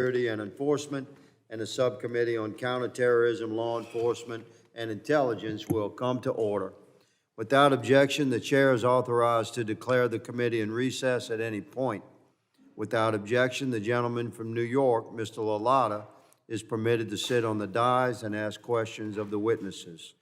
Security and Enforcement and the Subcommittee on Counterterrorism, Law Enforcement, and Intelligence will come to order. Without objection, the chair is authorized to declare the committee in recess at any point. Without objection, the gentleman from New York, Mr. Lalata, is permitted to sit on the dais and ask questions of the witnesses.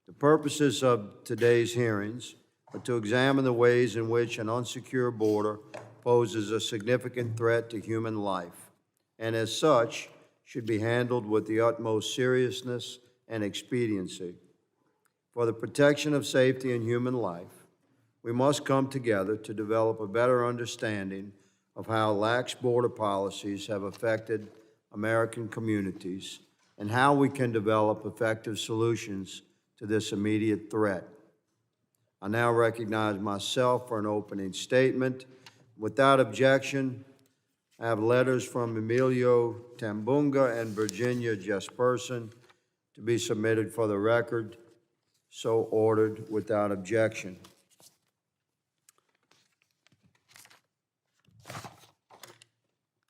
The purposes of today's hearings are to examine the ways in which an unsecure border poses a significant threat to human life, and as such, should be handled with the utmost seriousness and expediency. For the protection of safety and human life, we must come together to develop a better understanding of how lax border policies have affected American communities and how we can develop effective solutions to this immediate threat. I now recognize myself for an opening statement. Without objection, I have letters from Emilio Tambunga and Virginia Jesperson to be submitted for the record. So ordered without objection.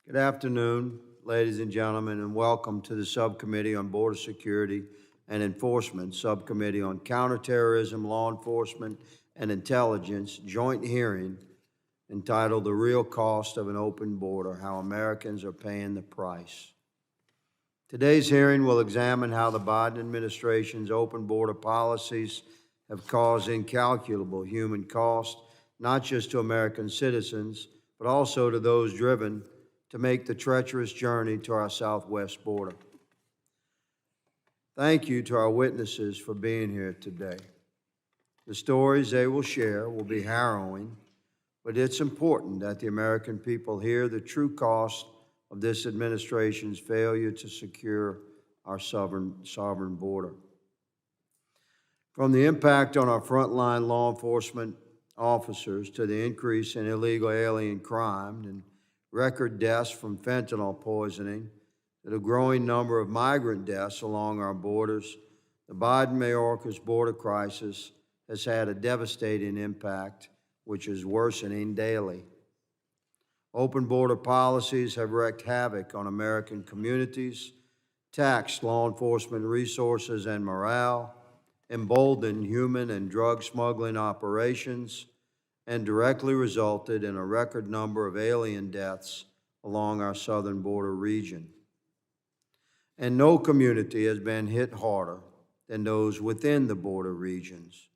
Good afternoon, ladies and gentlemen, and welcome to the Subcommittee on Border Security and Enforcement, Subcommittee on Counterterrorism, Law Enforcement, and Intelligence joint hearing entitled The Real Cost of an Open Border, How Americans Are Paying the Price. Today's hearing will examine how the Biden administration's open border policies have caused incalculable human cost, not just to American citizens, but also to those driven to make the treacherous journey to our southwest border. Thank you to our witnesses for being here today. The stories they will share will be harrowing, but it's important that the American people hear the true cost of this administration's failure to secure our sovereign border. From the impact on our frontline law enforcement officers to the increase in illegal alien crime and record deaths from fentanyl poisoning to the growing number of migrant deaths along our borders, the Biden-Mayorkas border crisis has had a devastating impact, which is worsening daily. Open border policies have wreaked havoc on American communities, taxed law enforcement resources and morale, emboldened human and drug smuggling operations, and directly resulted in a record number of alien deaths along our southern border region. And no community has been hit harder than those within the border regions.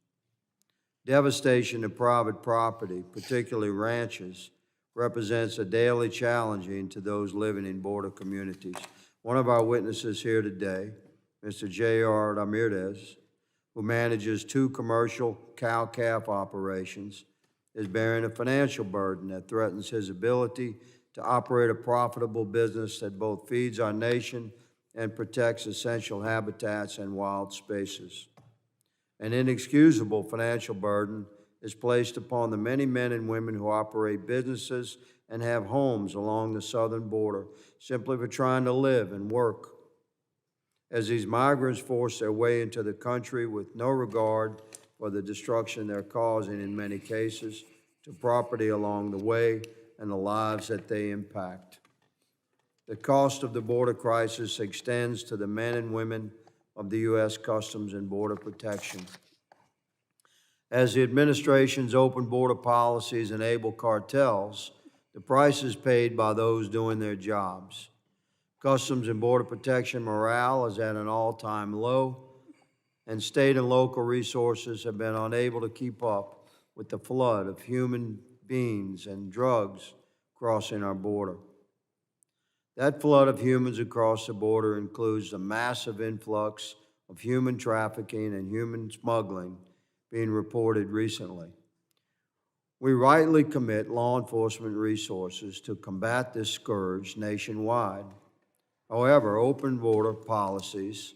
Devastation to private property, particularly ranches, represents a daily challenging to those living in border communities. One of our witnesses here today, Mr. J.R. Ramirez, who manages 2 commercial cow-calf operations, is bearing a financial burden that threatens his ability to operate a profitable business that both feeds our nation and protects essential habitats and wild spaces. An inexcusable financial burden is placed upon the many men and women who operate businesses and have homes along the southern border simply for trying to live and work. As these migrants force their way into the country with no regard for the destruction they're causing in many cases to property along the way and the lives that they impact. The cost of the border crisis extends to the men and women of the U.S. Customs and Border Protection. As the administration's open border policies enable cartels, the price is paid by those doing their jobs. Customs and Border Protection morale is at an all-time low, and state and local resources have been unable to keep up with the flood of human beings and drugs crossing our border. That flood of humans across the border includes the massive influx of human trafficking and human smuggling being reported recently. We rightly commit law enforcement resources to combat this scourge nationwide. However, open border policies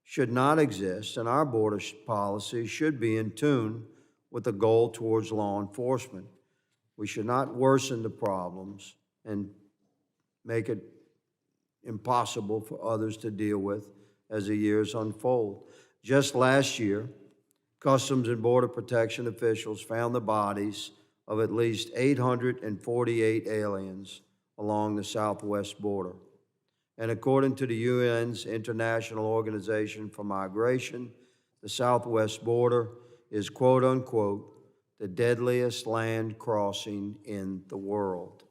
should not exist, and our border policy should be in tune with the goal towards law enforcement. We should not worsen the problems and make it impossible for others to deal with as the years unfold. Just last year, Customs and Border Protection officials found the bodies of at least 848 aliens along the southwest border. And according to the UN's International Organization for Migration, the southwest border is, quote unquote, the deadliest land crossing in the world.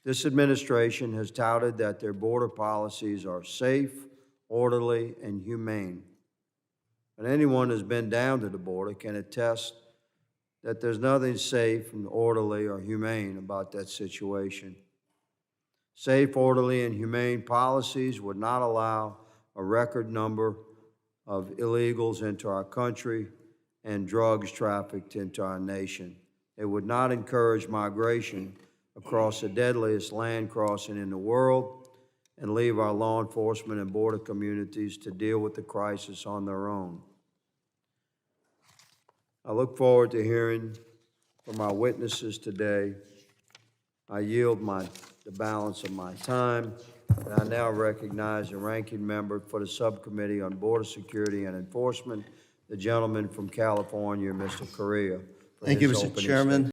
This administration has touted that their border policies are safe, orderly, and humane. And anyone who's been down to the border can attest that there's nothing safe and orderly or humane about that situation. Safe, orderly, and humane policies would not allow a record number of illegals into our country and drugs trafficked into our nation. They would not encourage migration across the deadliest land crossing in the world and leave our law enforcement and border communities to deal with the crisis on their own. I look forward to hearing from our witnesses today. I yield the balance of my time, and I now recognize the ranking member for the Subcommittee on Border Security and Enforcement, the gentleman from California, Mr. Correa. Thank you, Mr. Chairman.